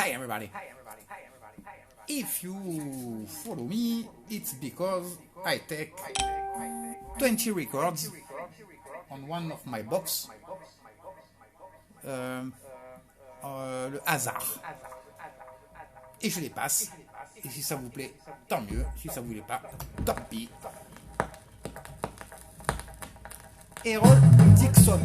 Hi everybody. If you follow me, it's because I take 20 records on one of my box. Le hasard. Et je les passe. Et si ça vous plaît, tant mieux. Si ça vous plaît pas, tant pis. Errol Dixon.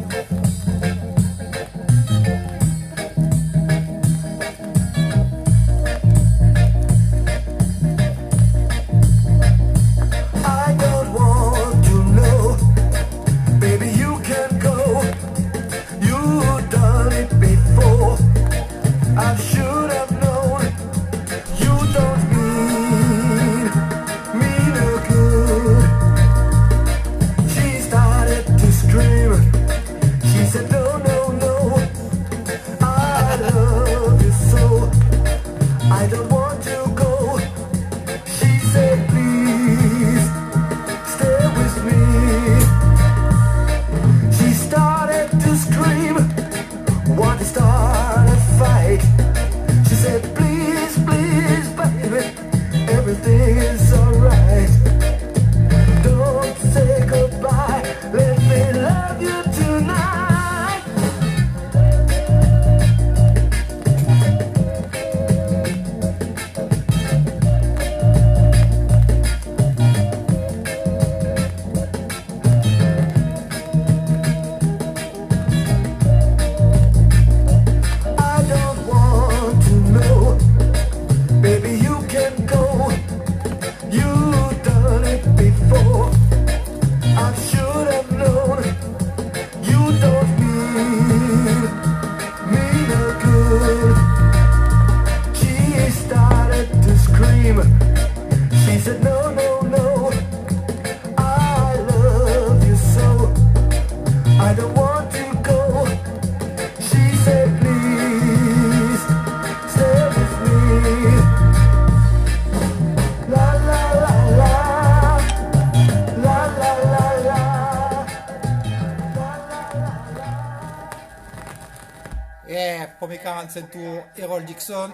Premier 45 tours, Errol Dixon.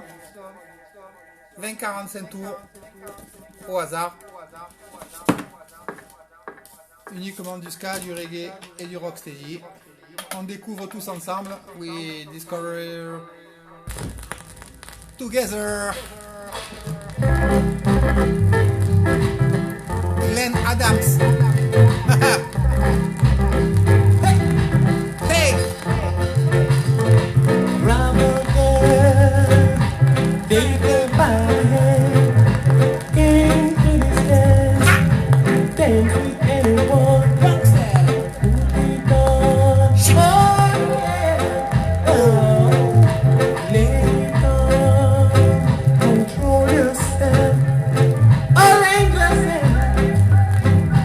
20-45 tours au hasard. Uniquement du ska, du reggae et du rocksteady. On découvre tous ensemble. We discover together. Glenn Adams.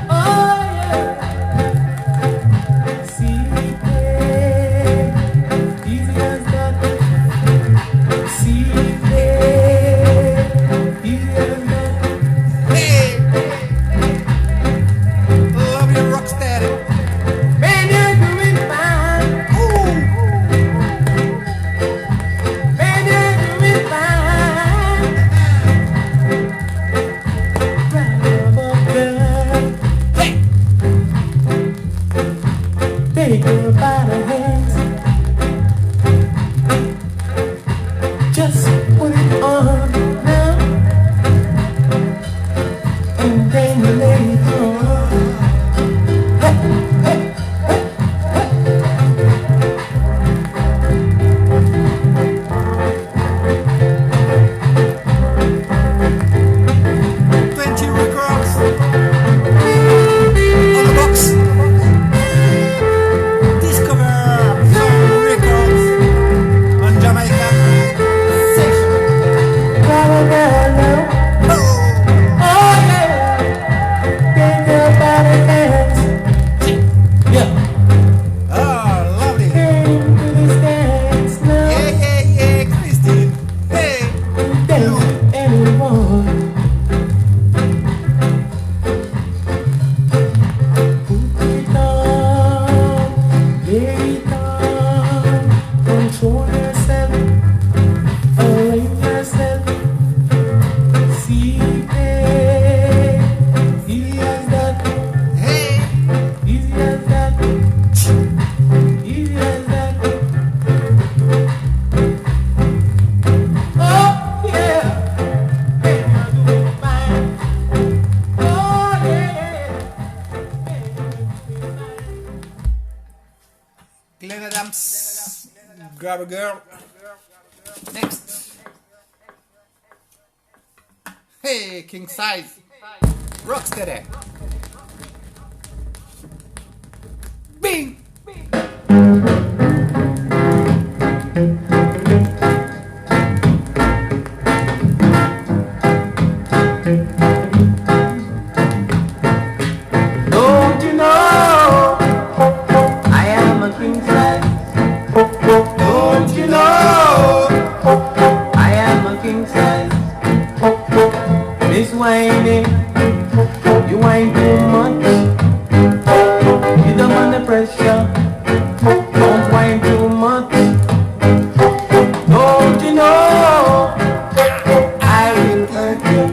Oh Adams, grab a girl. Next. Hey, king size. Rocksteady. Bing! Don't you know I am a king size? Don't you know I am a king size? Miss Whining, you whine too much. You don't under pressure. Don't whine too much. Don't you know I will hurt you?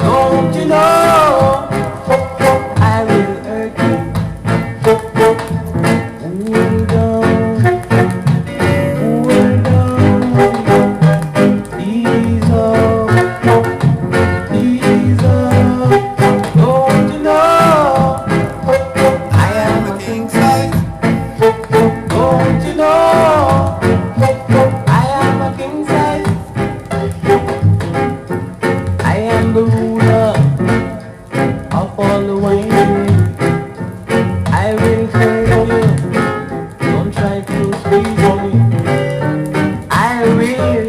Don't you know I will hurt you? Cool down, ease up, ease up. Don't you know I am a king size? Don't you know I am a king size? I am the ruler of all the wine. I will serve you. Don't try to squeeze me. I will,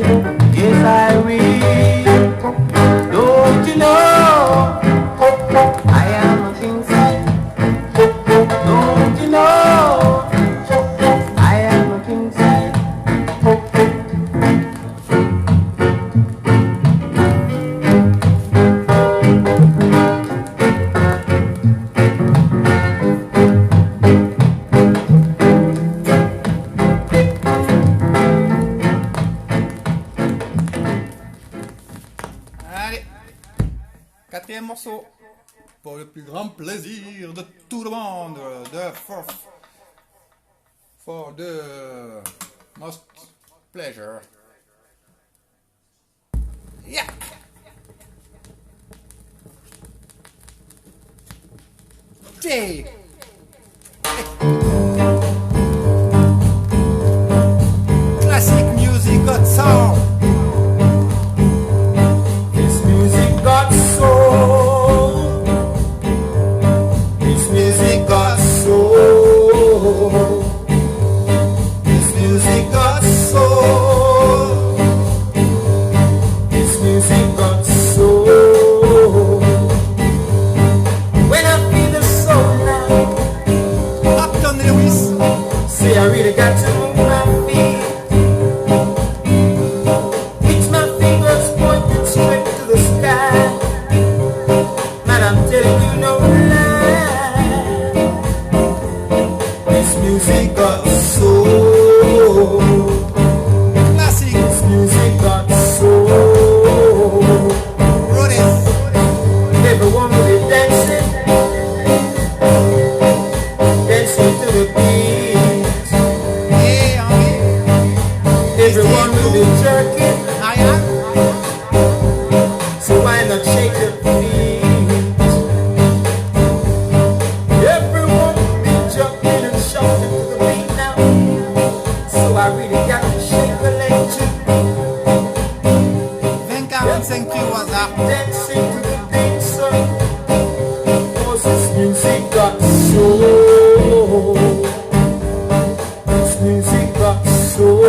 yes I will. Don't you know I am a king size? Don't you know I am a king size? Allez, quatrième morceau. Pour le plus grand plaisir de tout le monde. For the most pleasure. Yeah. J. Classic music got sound. This music got soul. This music got soul. This music got soul. This music got soul. When I feel the soul now, Upton Lewis. see I really got to move my feet. With my fingers pointed straight to the sky. Man, I'm telling you no lie. This music got soul. Classic. This music got soul. Rudies. Everyone will be dancing, dancing to the beat. Hey, Everyone will be jerking, I am. so why not shake your feet? Everyone will be jumping and shouting to the beat now, so I really got to shake a leg too. 25 au hasard. Dancing to the beat, so cause this music got soul. This music got soul.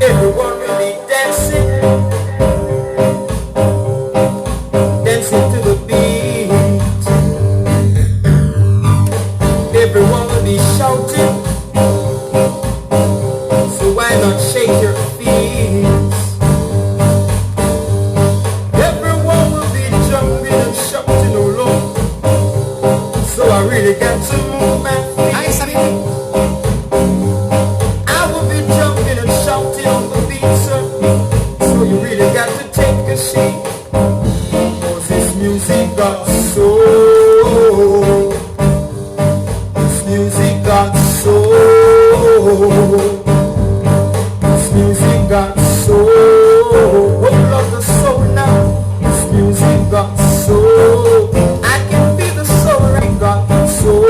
Everyone will be dancing, dancing to the beat. Everyone will be shouting, so why not shake your feet? Everyone will be jumping and shouting along, so I really got to move my Allez, feet. salut. I will be jumping and shouting on the beat, sir, so you really got to take a seat. Cause this music got soul. This music got soul. This music got soul. soul. We love the soul now. This music got soul. I can feel the soul. It got soul.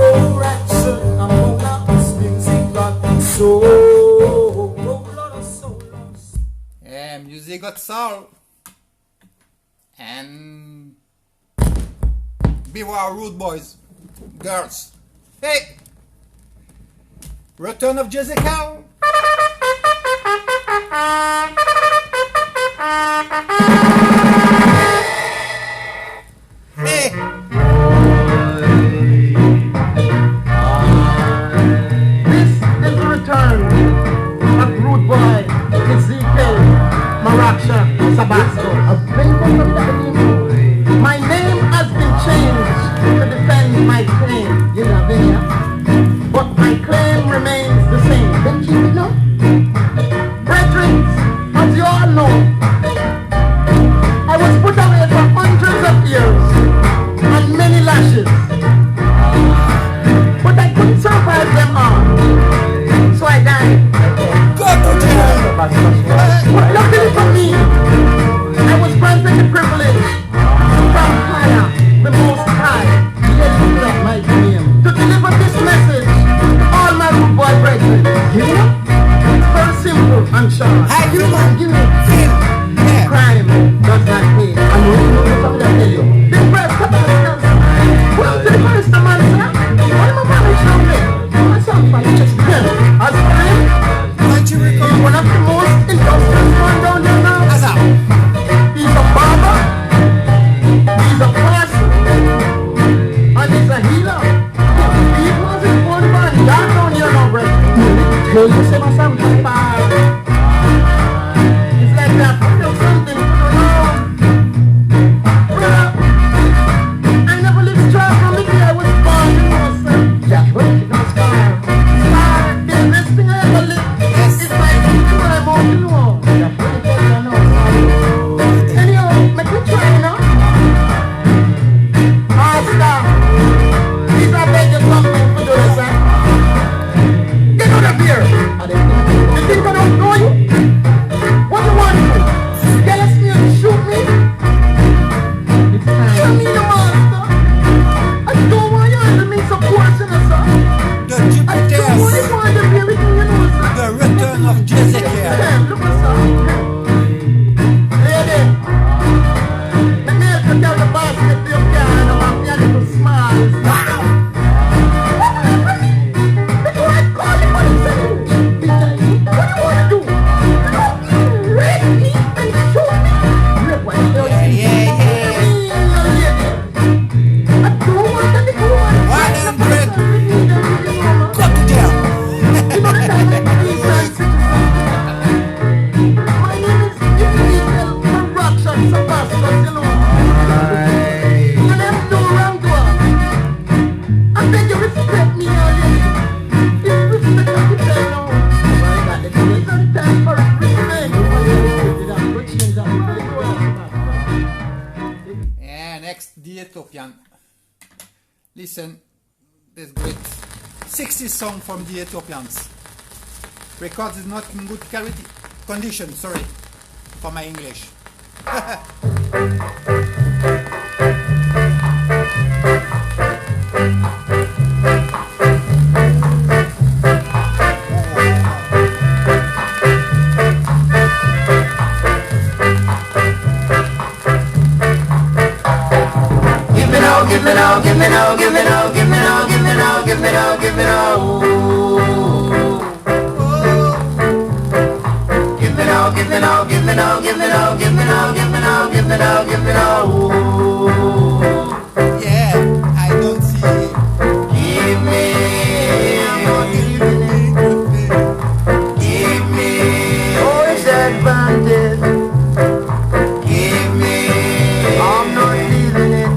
Alright, sir, I'm on now. This music got soul. Oh, Lord of soul. Yeah, music got soul. And beware rude boys, girls. Hey! Return of Jessica. Hey! This is the return of rude boy Ezekiel Maraksha Sabasco. My name has been changed to defend my claim. You know, but my claim remains the same. Brethren, as you all know, I was put away for hundreds of years and many lashes, but I couldn't survive them all, so I died. But luckily for me, I was granted the privilege from higher, the most high, to deliver this message to all my rude boy brethren. It's very simple and short. Crime does not pay. I'm going to tell you. This first couple of years, well, the first man, sir, what am I managed down there? Myself, I just as for him, he's one of the most industrious men down there now. He's a barber, he's a pastor, and he's a healer. He wasn't one man, y'all down here now, bro. Tell you, say my son, it's like that, something, brother, I never lived far from the day I was born, you know, sir. That's right, you know, star, the best thing I ever lived. It's like, what I'm on, you know. That's right, I know. Anyhow, make me try, you know. Star, please I beg you something for doing, sir. Get out of here. You think I don't know you? What do you want to do? Tell us me and shoot me? Show me the master. I don't want you to make some portion, sir. The I don't want Jupiters, you to be everything you know, sir. the return of Jessica. Yeah, look at sir. Lady, let me help you carry the basket to your car and I'm a little small. Wow. That's what I call it, what is it? What do you want to do? Rape me and shoot me? Yeah. I don't want to go on. 100. Go to jail. You know that I'm a decent citizen. My name is Ezekiel Maraksha Sabasco, you know. And I'm no wrongdoer. I beg you respect me, already. It's respect of the time now. It's not the time for respect. Yeah, next, the Ethiopian. Listen, this great 60s song from the Ethiopians. Record is not in good quality condition, sorry for my English. Give me now, give me now, give me now, give me now, give me now, give me now, give me now. Give me now, give me now, give me now, give me now, give me now, give me now, give me now, give me now. Yeah, I don't see. Give me, give me, oh, it's advantage. Give me, I'm not leaving it.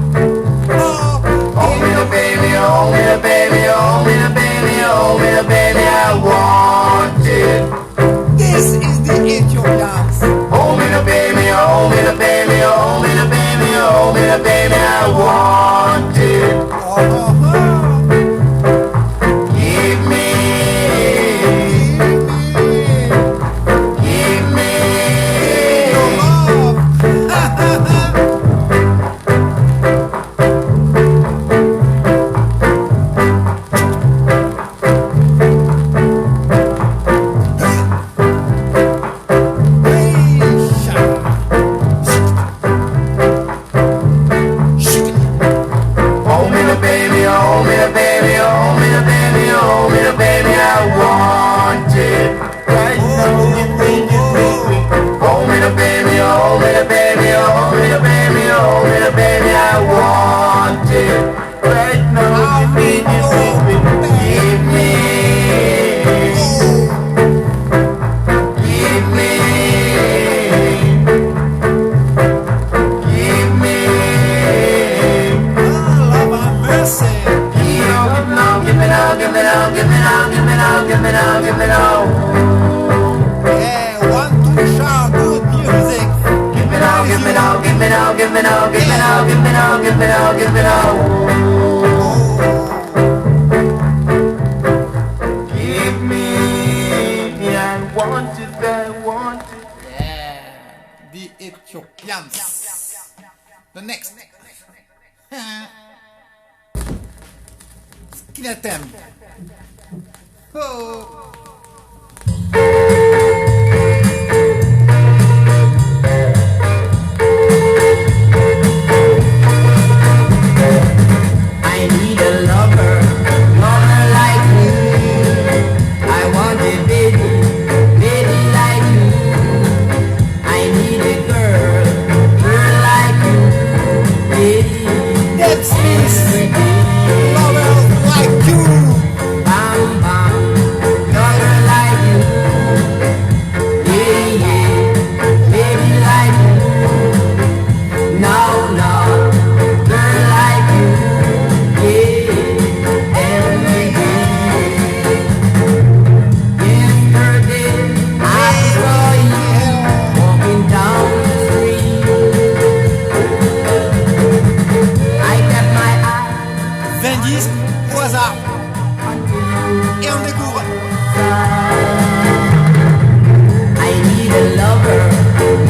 Oh, me the baby, oh, me the baby, oh, me the baby, oh, me the baby, I want it. This is the Ethiopians. Oh, me the baby, oh, me the baby, oh, me the baby, oh, me the baby, I want it. Give me, give Give me, I want it, I want it. Yeah, the Ethiopians. The next. Skinner them. Oh. I need a lover, lover like you. I want a baby, baby like you. I need a girl, girl like you. Baby, That's every day. lover like you. Bam, bam, lover like you. Yeah, yeah, baby like you. No, no, girl like you. Yeah, every day. Yesterday I saw you walking down the street. I kept my eyes 20 disques au hasard. Et on découvre. I need a lover,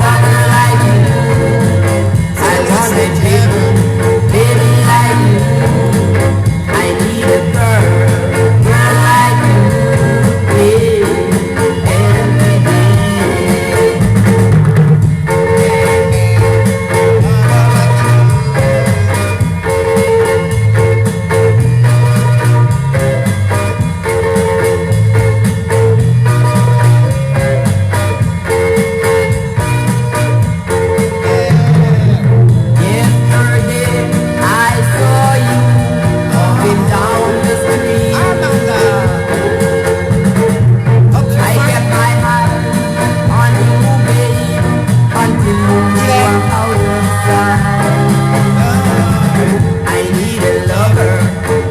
lover like you. I want a baby, baby like you. I need a girl, girl like you. Yeah, every day. Yesterday I saw you walking down the street. Amanda. Hop, I kept my eyes on you, babe, until you were out of sight. I need a lover,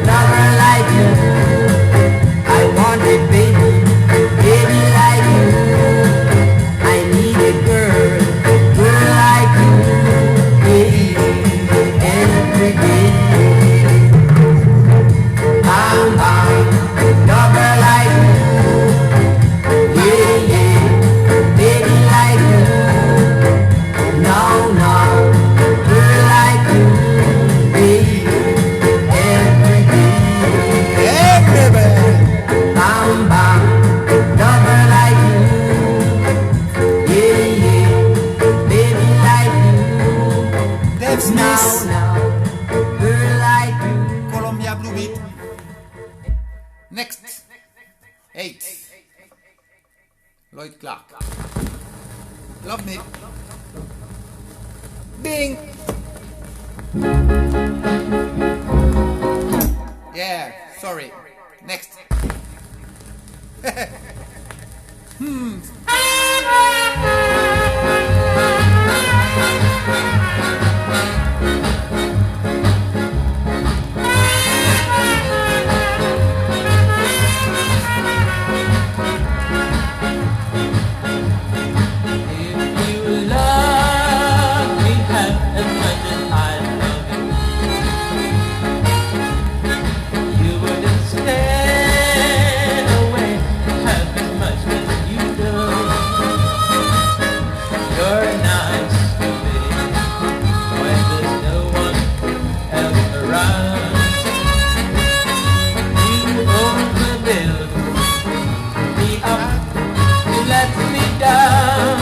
lover like you. I want a baby, baby like you. I need a girl, girl like you. Yeah, every day. Bam, bam, lover like you. Yeah, yeah, baby like you. No, no, girl like you. Yeah, every day. everybody. Bam, bam, lover like you. Yeah, yeah, baby like you. Dave Now, Smith. now, girl like you. Columbia Blue Beat. Next. 8. Lloyd Clark. Love me. Bing. Yeah, sorry. Next. If you love me half as much as I love you, you wouldn't stay away half as much as you do. You're nice to me when there's no one else around. You overbuild me up, you let me down.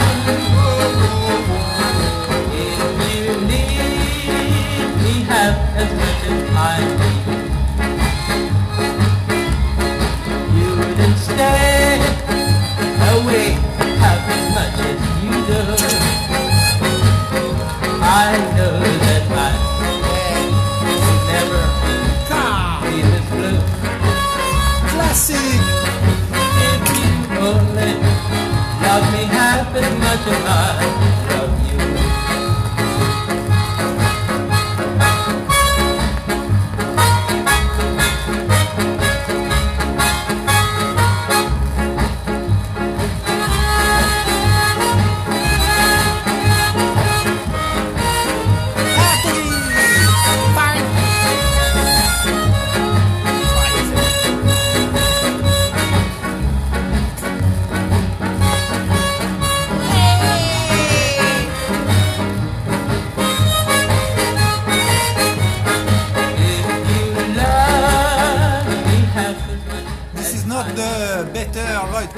If you need me half as much as I need, you wouldn't stay away half as much as you do. I know that I will never be this blue. Classic. If you only love me half as much as I love you.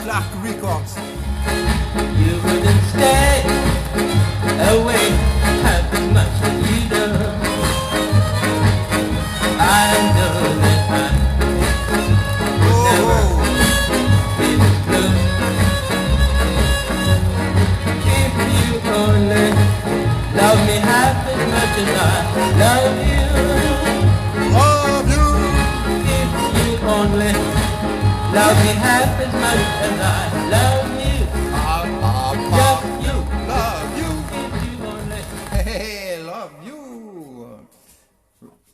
Clark Records. You wouldn't stay away half as much as you do. I know that I never be this blue. If you only love me half as much as I love you. Love you. If you only love me half as much as I love you. Just you. Love you. If you only. Hey, love you.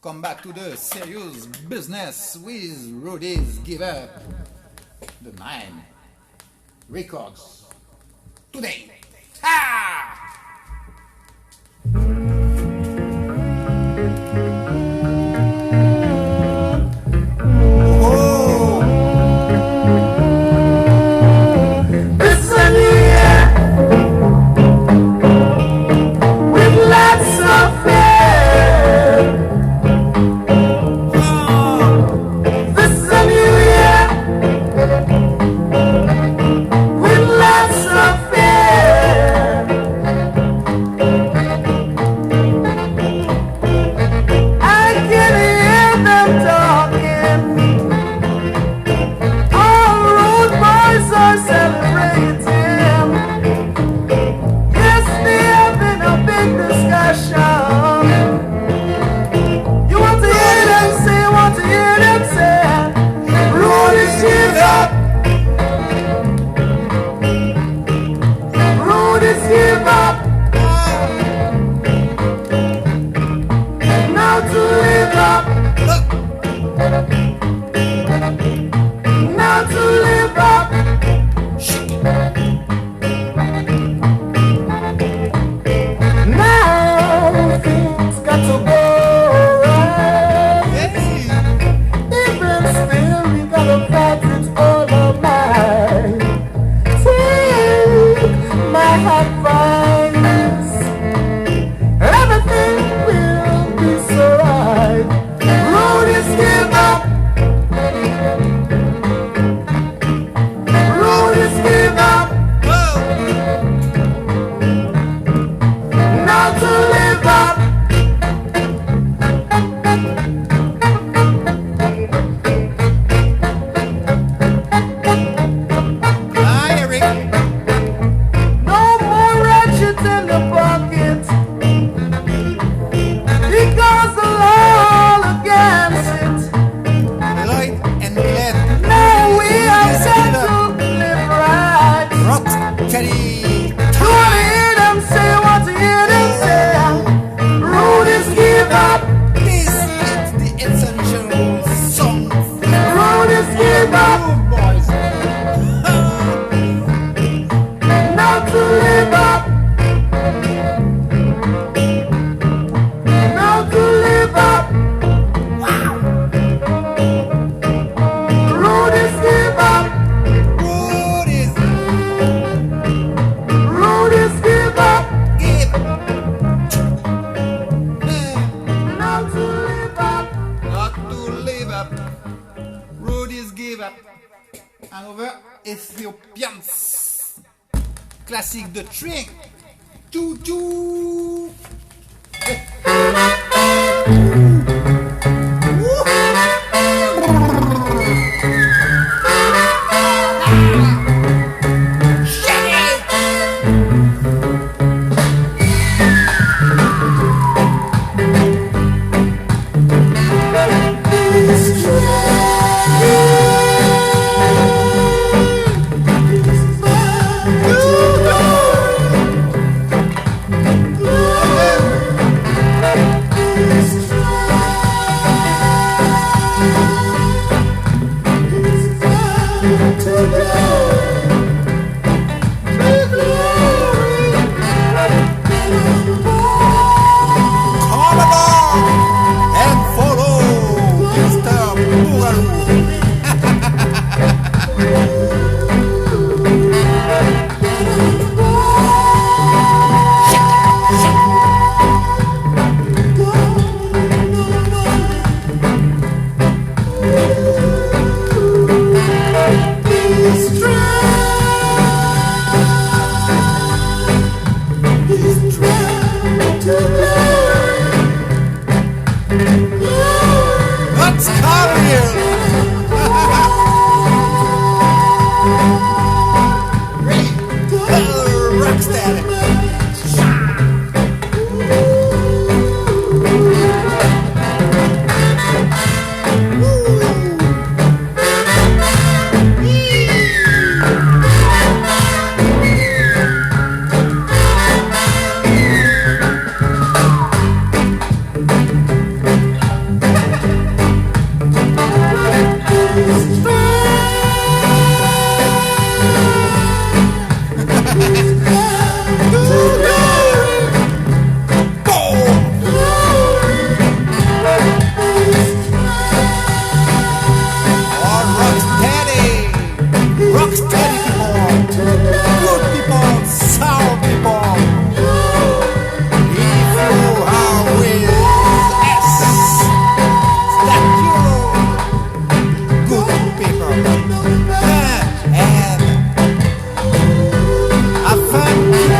Come back to the serious business with Rudies. Give up the 9 records today. Ah! Ethiopians. Classique de Trick. Choo-choo. Ooh.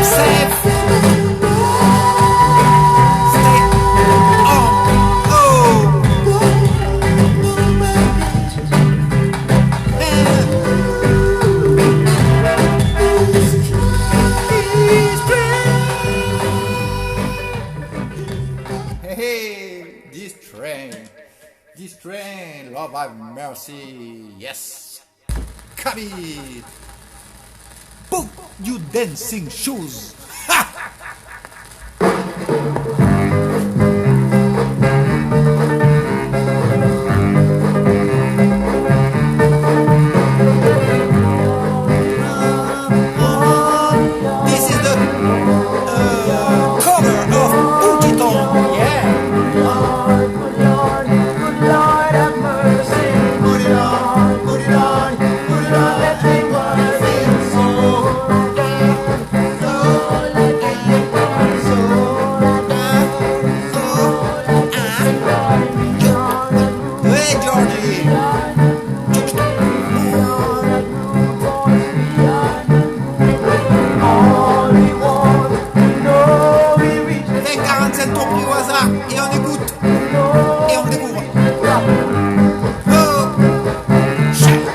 safe. Stay on. Oh. Hey, this train, Lord have mercy, yes, come it, put you dancing shoes. This is the cover of Ujiton, yeah. Good Lord, have mercy. Good Lord, let me work in soul. Hey, Georgie. Fais 47 tours pris au hasard et on écoute et on découvre. Oh. Chut.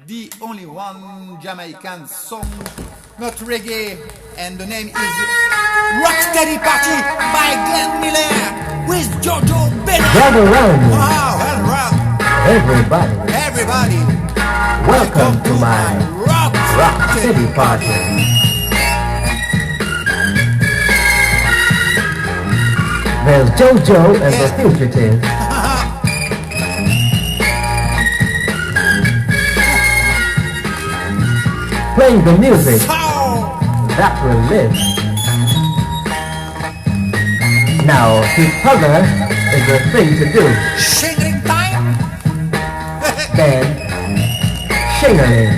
The only one Jamaican song, not reggae, and the name is Rocksteady Party by Glenn Miller with Jojo Bennett. Gather round, Wow, well, everybody. everybody, Welcome to my Rock City party. There's Jojo and the Fugitives. Playing the music that will live. Now, his color is the thing to do. Shingling time. Then, shingling.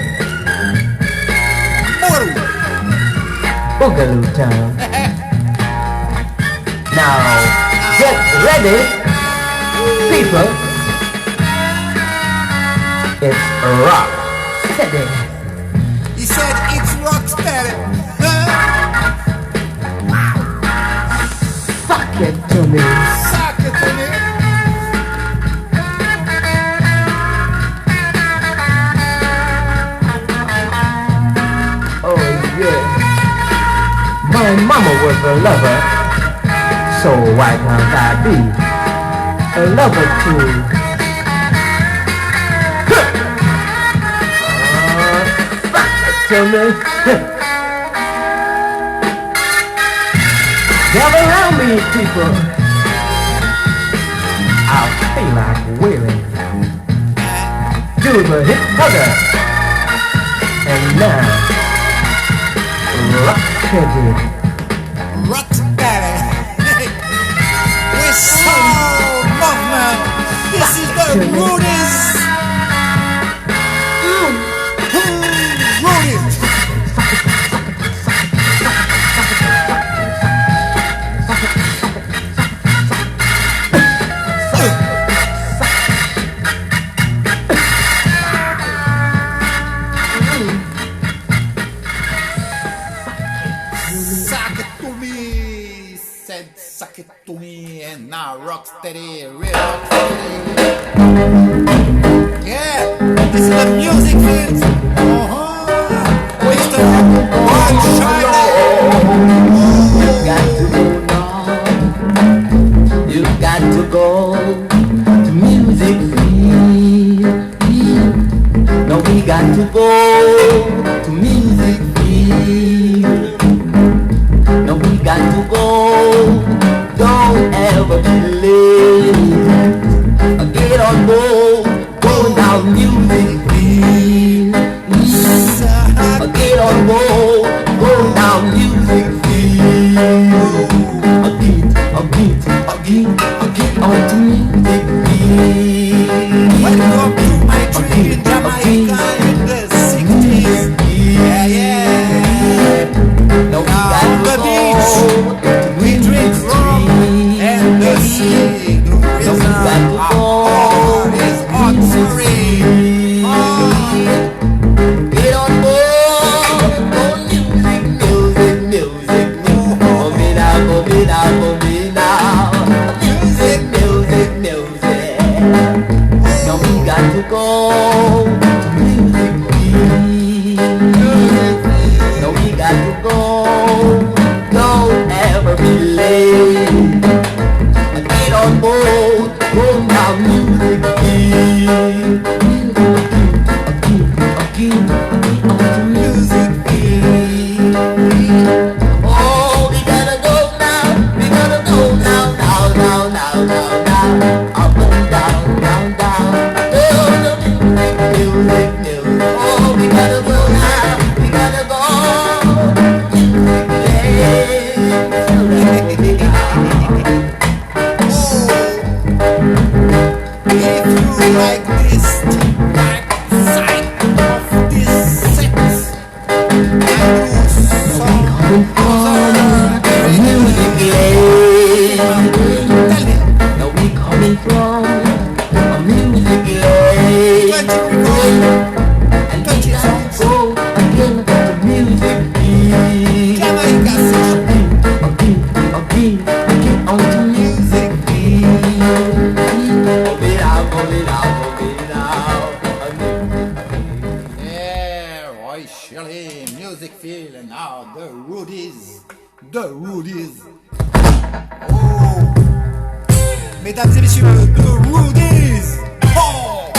Boogaloo time. Now, get ready, people. It's rock steady. He said it's Rocksteady. Suck it to me. Suck it to me. Oh yeah. My mama was a lover, so why can't I be a lover too? To me. Gather around me, people. I'll feel like wailing. Do the hip hugger. And now, rock steady. Rocksteady. With soul movement. This is the Rudies. Rudies. Suck it to me, said suck it to me, and now Rocksteady, real Rocksteady. Yeah, this is the music field. Mr. One Shiny. Got to go on. to go to music field. Now we got to go to music field. Now we got to go. Don't ever be late. Get on board. Go down music field. Get on board. Go down music field. Get on to music field. Welcome to my trip in Jamaica in the 60s. Yeah, yeah. Now we On the got to beach, go we drink rum and the sea. The reason our heart is on serene. Oh. Get on board, go music, music, music, music. Come in now, come in now, come in now. Music, music, music. Now we got to go to music field. Now we got to go. Don't ever be late. Get on board, go now music field. Music field. Oh, we gotta go now. We gotta go now, now, now, now, now, now. Up and down, down, down. Oh, the music, music, music. Oh, we gotta go now. We gotta go. If you like this back side of this set, and you saw Now we coming from a music lane. And we gotta go again to music beat. Jamaica Again on to music beat. Pull it out, pull it out, pull it out. Yeah, Roy Shirley, music field, and now the Rudies. The Rudies. Oh, mesdames et messieurs, the Rudies. Oh.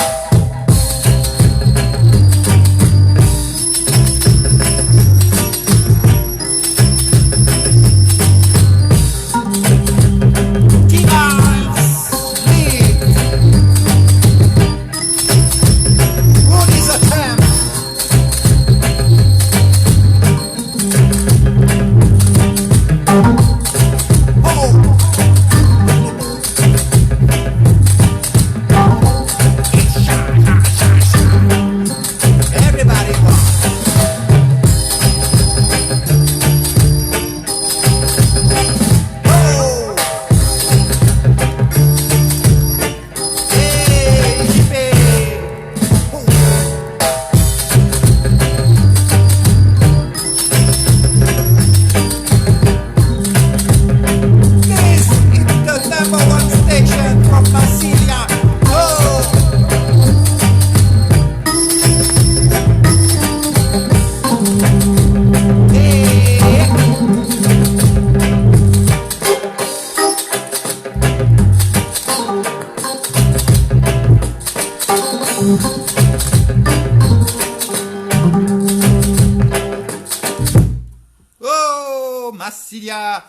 Oh, Massilia.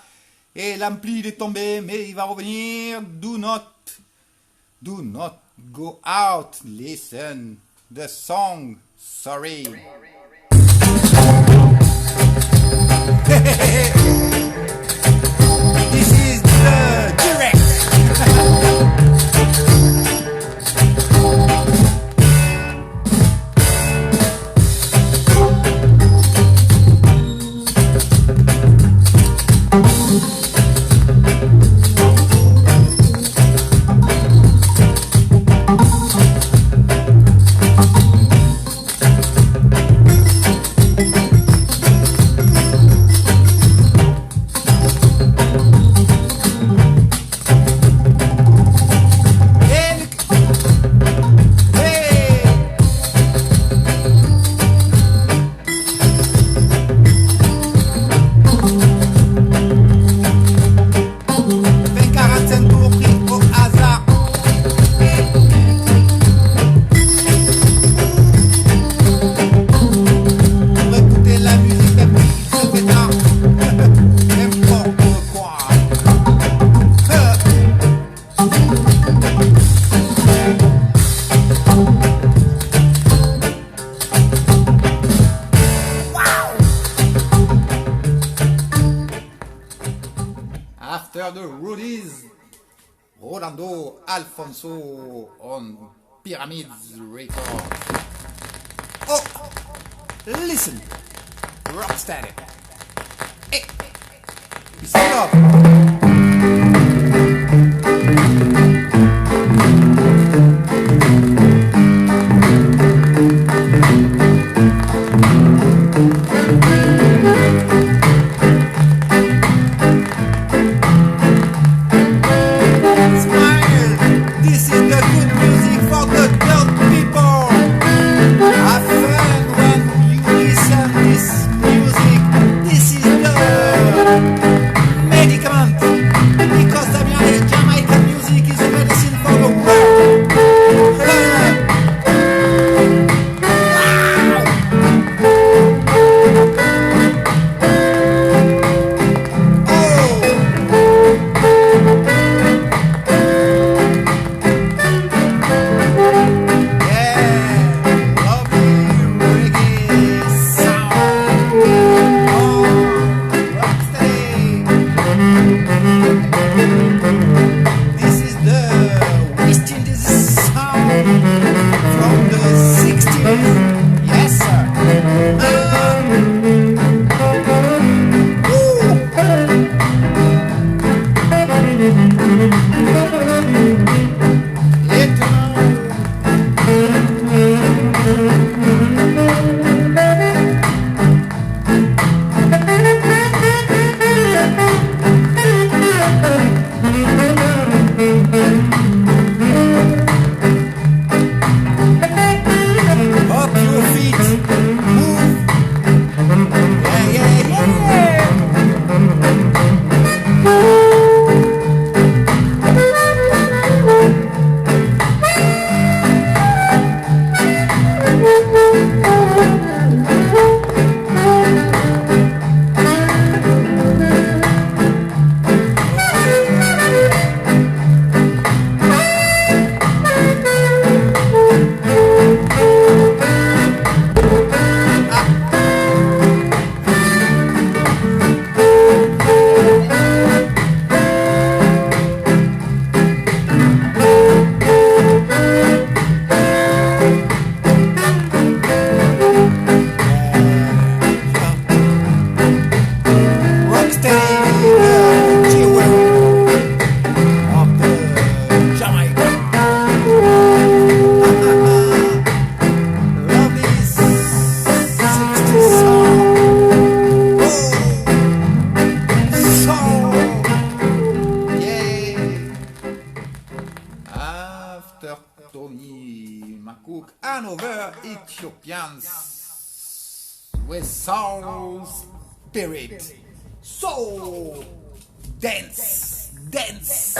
Et l'ampli il est tombé, mais il va revenir. Do not go out. Listen the song. Sorry. This is the direct. 45 tours pris au hasard. Pour écouter la musique, même il se fait tard. N'importe quoi. After the Rudies, Rolando Alfonso on Pyramids Records. Oh, listen, Rocksteady. Hey, it's love. Jamaican music is a medicine for the world. This is the West Indies sound from the 60s. Yes, sir. Up your feet, move. Yeah, yeah, After Tony McCook and over Ethiopians with soul spirit. So dance, dance.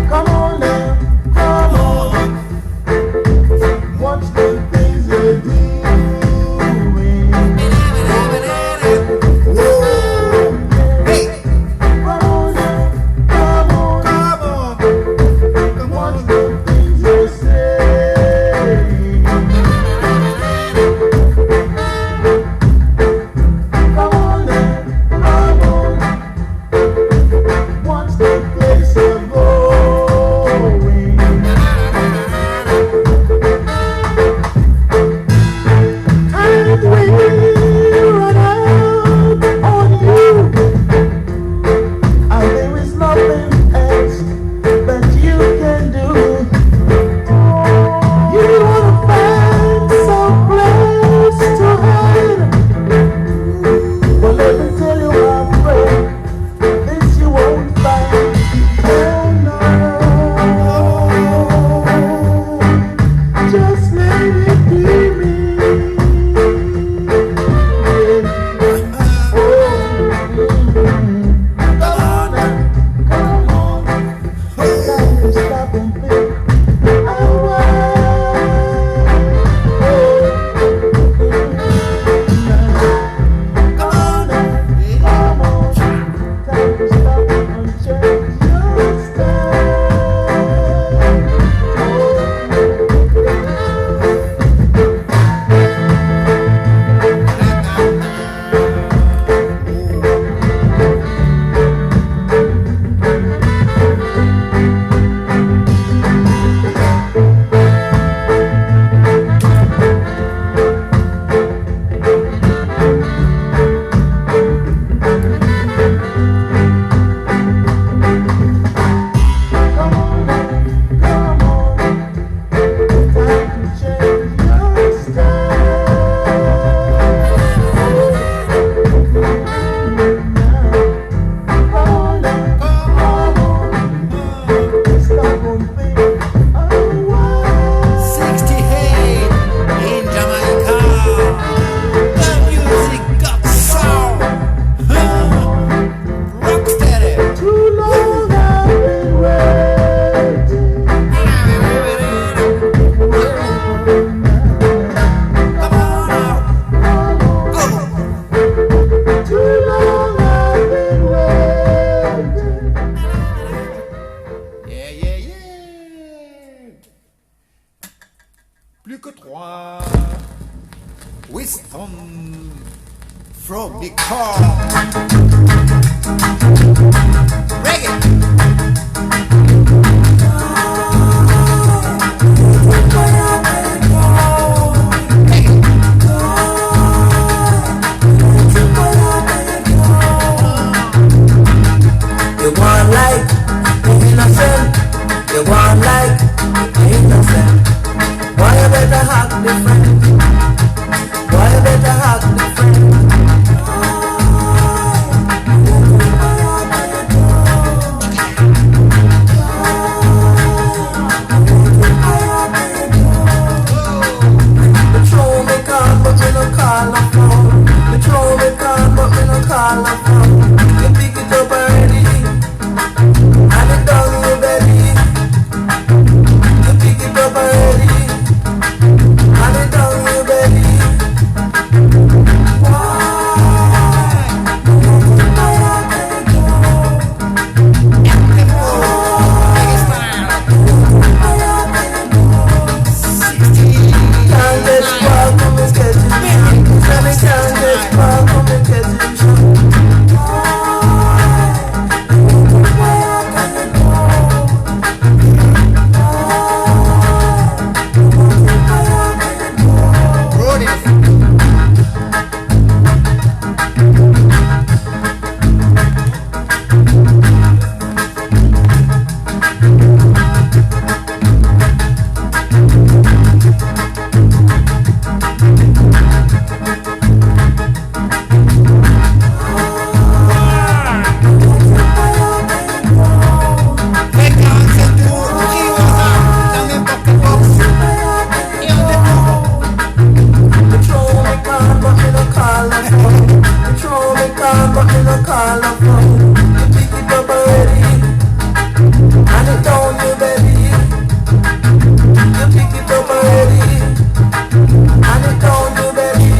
Come on now, come on. What's the thing? croire. Wisdom from the car. Reggae. You want like innocent. You want like innocent. Why you better act different? Why you better act different? Patrol me can, but me no call a phone. Patrol me can, but me no call a phone. You pick it up already, and it down your belly. You pick it up already, and it down your belly. Can't get spark from me catching shot. Tell me can't get spark from me catching shot. Rudies. Patrol me can, but me no call a phone. Patrol me can, but me no call a phone. You pick it up already, and it down your belly. You pick it up already, and it down your belly.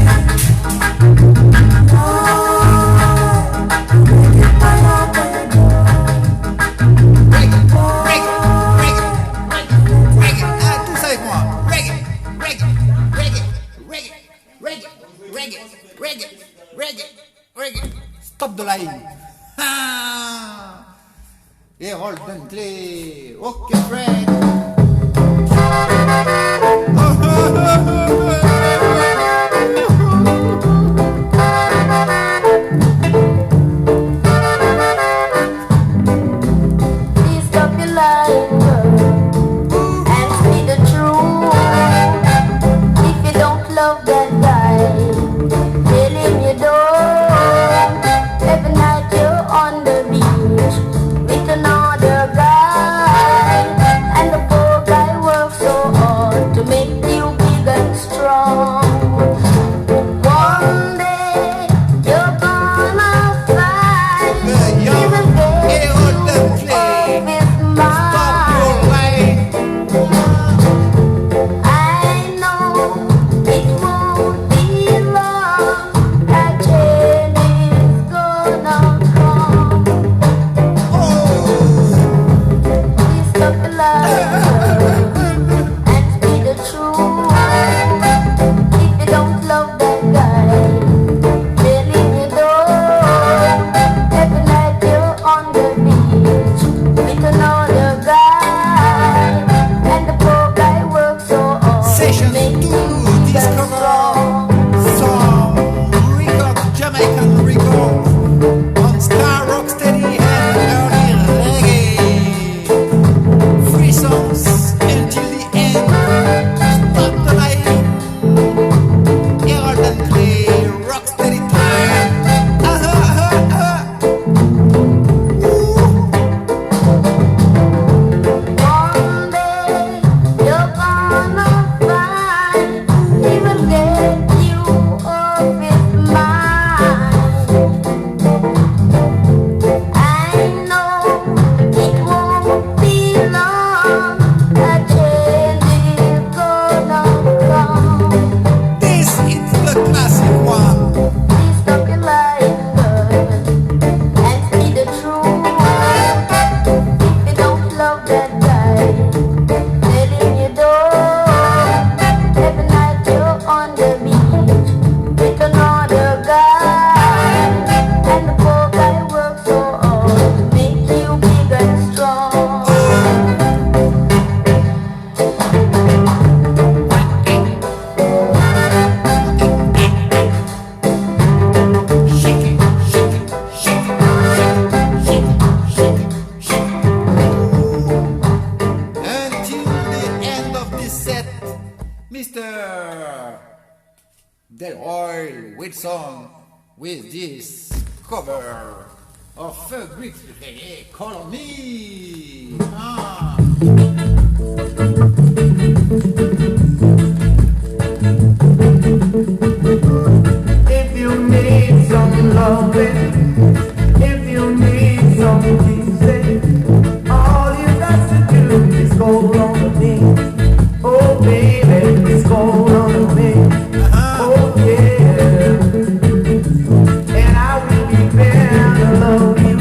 Tous avec moi. Reggae, reggae, reggae, reggae, reggae, reggae, reggae, reggae, reggae. Stop the line. Ah. Et roll Bentley. Ok, Fred. Please stop your lying, girl, and speak the truth. If you don't love that guy, tell him you don't. Every night you're on the beach with another guy, and the poor guy works so hard to make you big and strong. the oil with song with this cover of a great reggae, Call on Me. If you need some loving, if you need some kissing, all you got to do is call on me. Oh baby, it's call on me. Oh yeah. And I will be there to love you.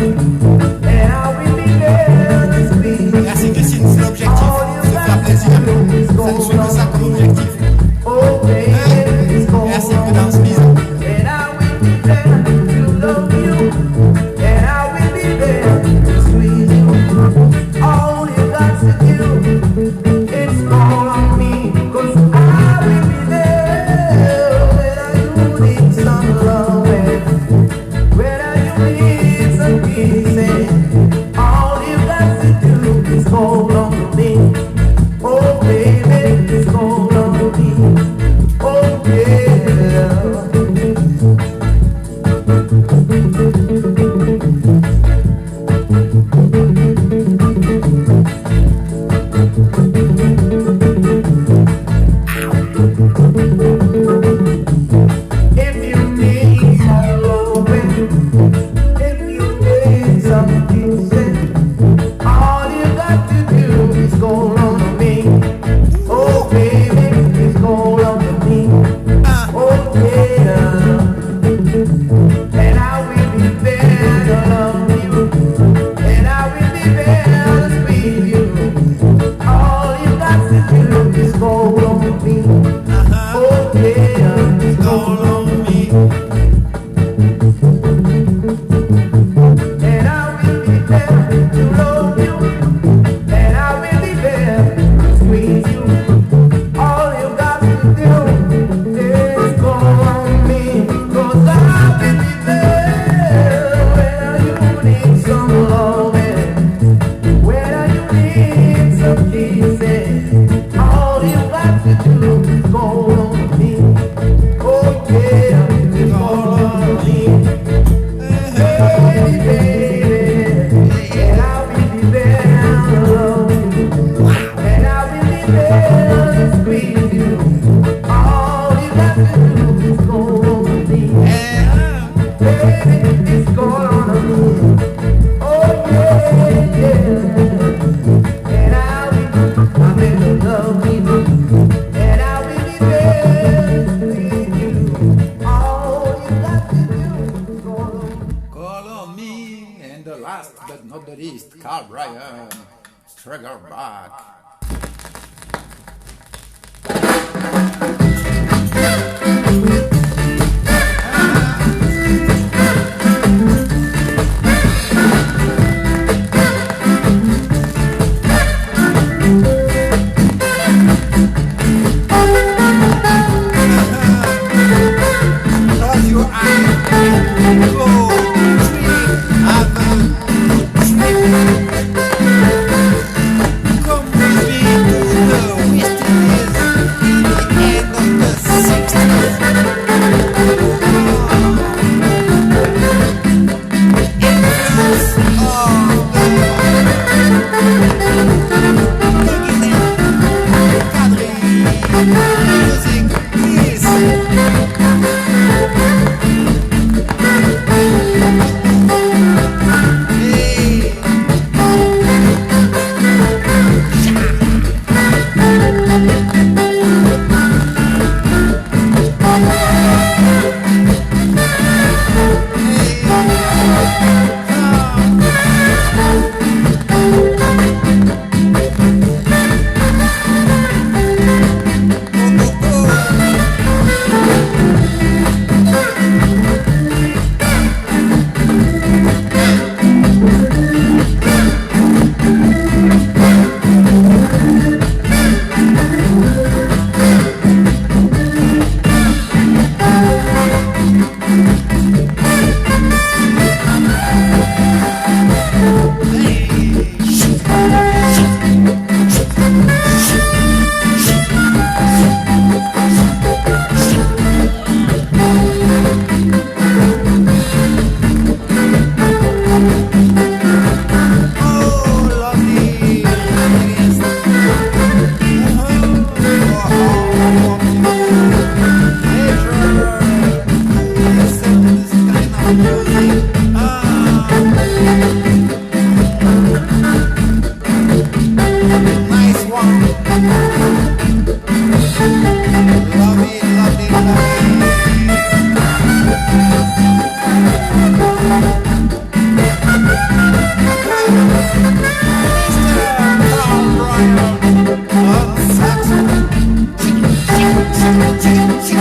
And I will be there to squeeze you. Merci Christine, c'est l'objectif, se faire plaisir. Ça ne suit que ça comme objectif. Oh baby, it's call Merci on que dans ce me. mise. And I will be there to love you. And I will be there to squeeze you. All you got to do is call on me. 'Cause I will be there when you need some loving, when you need some kissing. All you got to do is call on me. Oh baby, it's call on me. Oh yeah. If you need some loving, if you need some kissing, all you got to do is call on me. Oh baby, it's call on me. Oh yeah. And I will be there to love you. And I will be there to squeeze you. All you got to do is call on me. Oh yeah, it's call on me. And I will be there to love you. And I will be there to squeeze you. All you got to do is call on me. 'Cause I will be there when you need some loving, when you need some kissing. All you got to do is call on me. Oh yeah, it's call on me. Baby, baby, and I will be there to love you. And I will be there to squeeze you. All you got to do is call on me. Baby, it's call on me. Oh yeah, yeah. And I'm in love with you. And I will be there to squeeze you. All you got to do is call on me. Call on me, and the last but not the least, Carl Bryan, Struggle Back. Close your eyes and go sleep, have a sleep. Come with Hope you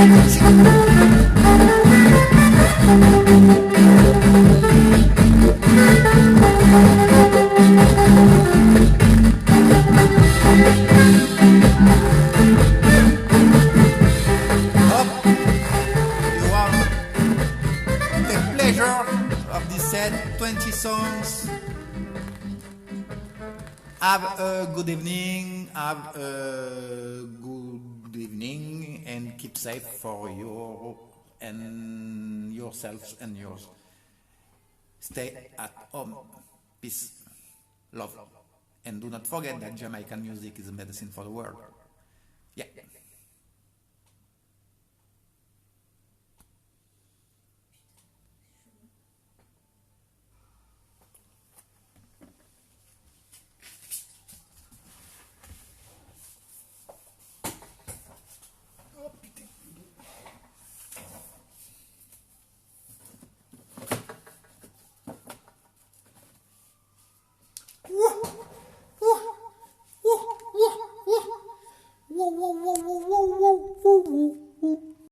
have the pleasure of this set, 20 songs. Have a good evening, and keep safe for you and yourselves and yours. Stay at home. Peace, love, and do not forget that Jamaican music is a medicine for the world. Yeah.